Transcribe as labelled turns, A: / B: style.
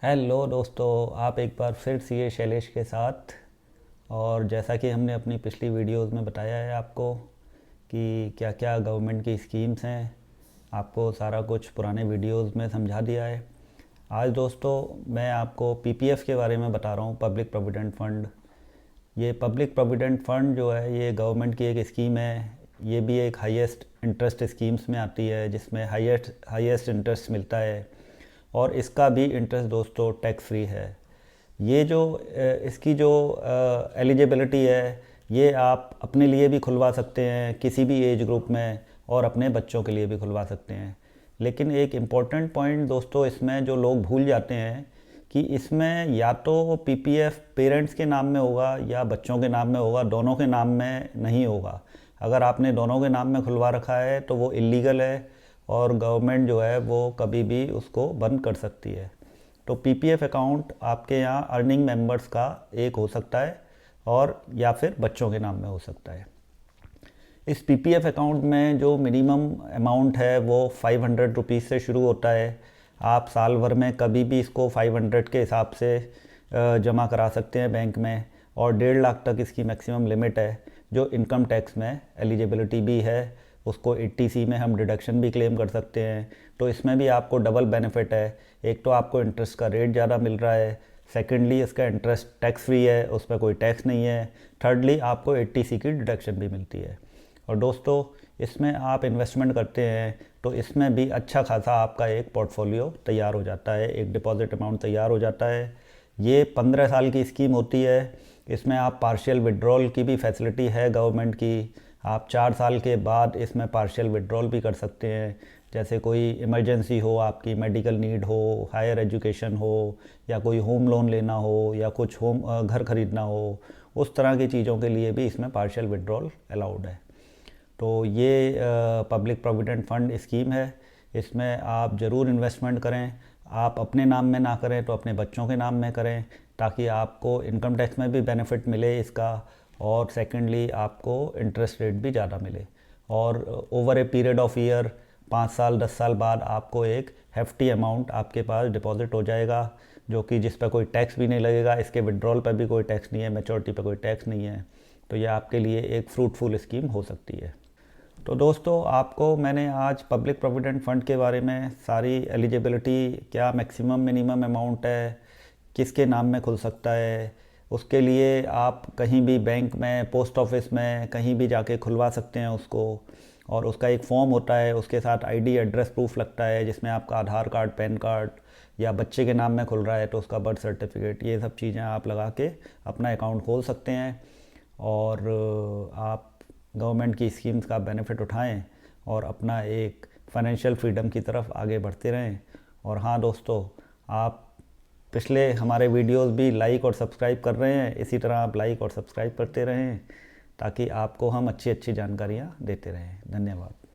A: Hello दोस्तों, आप एक बार फिर सीए शैलेश के साथ। और जैसा कि हमने अपनी पिछली वीडियोस में बताया है आपको कि क्या क्या गवर्नमेंट की स्कीम्स हैं, आपको सारा कुछ पुराने वीडियोस में समझा दिया है। आज दोस्तों मैं आपको पीपीएफ के बारे में बता रहा हूँ, पब्लिक प्रोविडेंट फ़ंड। ये पब्लिक प्रोविडेंट फ़ंड जो है ये गवर्नमेंट की एक स्कीम है। ये भी एक हाईएस्ट इंटरेस्ट स्कीम्स में आती है, जिसमें हाईएस्ट हाईएस्ट इंटरेस्ट मिलता है। और इसका भी इंटरेस्ट दोस्तों टैक्स फ्री है। ये जो इसकी जो एलिजिबिलिटी है, ये आप अपने लिए भी खुलवा सकते हैं किसी भी एज ग्रुप में, और अपने बच्चों के लिए भी खुलवा सकते हैं। लेकिन एक इम्पॉर्टेंट पॉइंट दोस्तों इसमें जो लोग भूल जाते हैं कि इसमें या तो पीपीएफ पेरेंट्स के नाम में होगा या बच्चों के नाम में होगा, दोनों के नाम में नहीं होगा। अगर आपने दोनों के नाम में खुलवा रखा है तो वो इलीगल है, और गवर्नमेंट जो है वो कभी भी उसको बंद कर सकती है। तो पीपीएफ अकाउंट आपके यहाँ अर्निंग मेंबर्स का एक हो सकता है, और या फिर बच्चों के नाम में हो सकता है। इस पीपीएफ अकाउंट में जो मिनिमम अमाउंट है वो 500 रुपीज़ से शुरू होता है। आप साल भर में कभी भी इसको 500 के हिसाब से जमा करा सकते हैं बैंक में, और 1.5 लाख तक इसकी मैक्सिमम लिमिट है। जो इनकम टैक्स में एलिजिबिलिटी भी है, उसको 80C में हम डिडक्शन भी क्लेम कर सकते हैं। तो इसमें भी आपको डबल बेनिफिट है। एक तो आपको इंटरेस्ट का रेट ज़्यादा मिल रहा है, सेकेंडली इसका इंटरेस्ट टैक्स फ्री है, उस पर कोई टैक्स नहीं है, थर्डली आपको 80C की डिडक्शन भी मिलती है। और दोस्तों इसमें आप इन्वेस्टमेंट करते हैं तो इसमें भी अच्छा खासा आपका एक पोर्टफोलियो तैयार हो जाता है, एक डिपॉजिट अमाउंट तैयार हो जाता है। ये 15 साल की स्कीम होती है। इसमें आप पार्शियल विड्रॉल की भी फैसिलिटी है गवर्नमेंट की। आप 4 साल के बाद इसमें पार्शियल विड्रॉल भी कर सकते हैं। जैसे कोई इमरजेंसी हो, आपकी मेडिकल नीड हो, हायर एजुकेशन हो, या कोई होम लोन लेना हो, या कुछ घर ख़रीदना हो, उस तरह की चीज़ों के लिए भी इसमें पार्शियल विड्रॉल अलाउड है। तो ये पब्लिक प्रोविडेंट फ़ंड स्कीम है। इसमें आप ज़रूर इन्वेस्टमेंट करें। आप अपने नाम में ना करें तो अपने बच्चों के नाम में करें, ताकि आपको इनकम टैक्स में भी बेनिफिट मिले इसका, और सेकेंडली आपको इंटरेस्ट रेट भी ज़्यादा मिले। और over a period of year 5 साल 10 साल बाद आपको एक हेफ्टी अमाउंट आपके पास डिपॉजिट हो जाएगा, जो कि जिस पर कोई टैक्स भी नहीं लगेगा। इसके विड्रॉल पर भी कोई टैक्स नहीं है, मैच्योरिटी पर कोई टैक्स नहीं है। तो ये आपके लिए एक फ्रूटफुल स्कीम हो सकती है। तो दोस्तों आपको मैंने आज पब्लिक प्रोविडेंट फ़ंड के बारे में सारी एलिजिबिलिटी, क्या मैक्सिमम मिनिमम अमाउंट है, किसके नाम में खुल सकता है, उसके लिए आप कहीं भी बैंक में, पोस्ट ऑफिस में, कहीं भी जाके खुलवा सकते हैं उसको। और उसका एक फॉर्म होता है, उसके साथ आईडी एड्रेस प्रूफ लगता है, जिसमें आपका आधार कार्ड, पैन कार्ड, या बच्चे के नाम में खुल रहा है तो उसका बर्थ सर्टिफिकेट, ये सब चीज़ें आप लगा के अपना अकाउंट खोल सकते हैं। और आप गवर्नमेंट की स्कीम्स का बेनिफिट उठाएं और अपना एक फाइनेंशियल फ्रीडम की तरफ आगे बढ़ते रहें। और हाँ दोस्तों, आप पिछले हमारे वीडियोस भी लाइक और सब्सक्राइब कर रहे हैं, इसी तरह आप लाइक और सब्सक्राइब करते रहें, ताकि आपको हम अच्छी अच्छी जानकारियाँ देते रहें। धन्यवाद।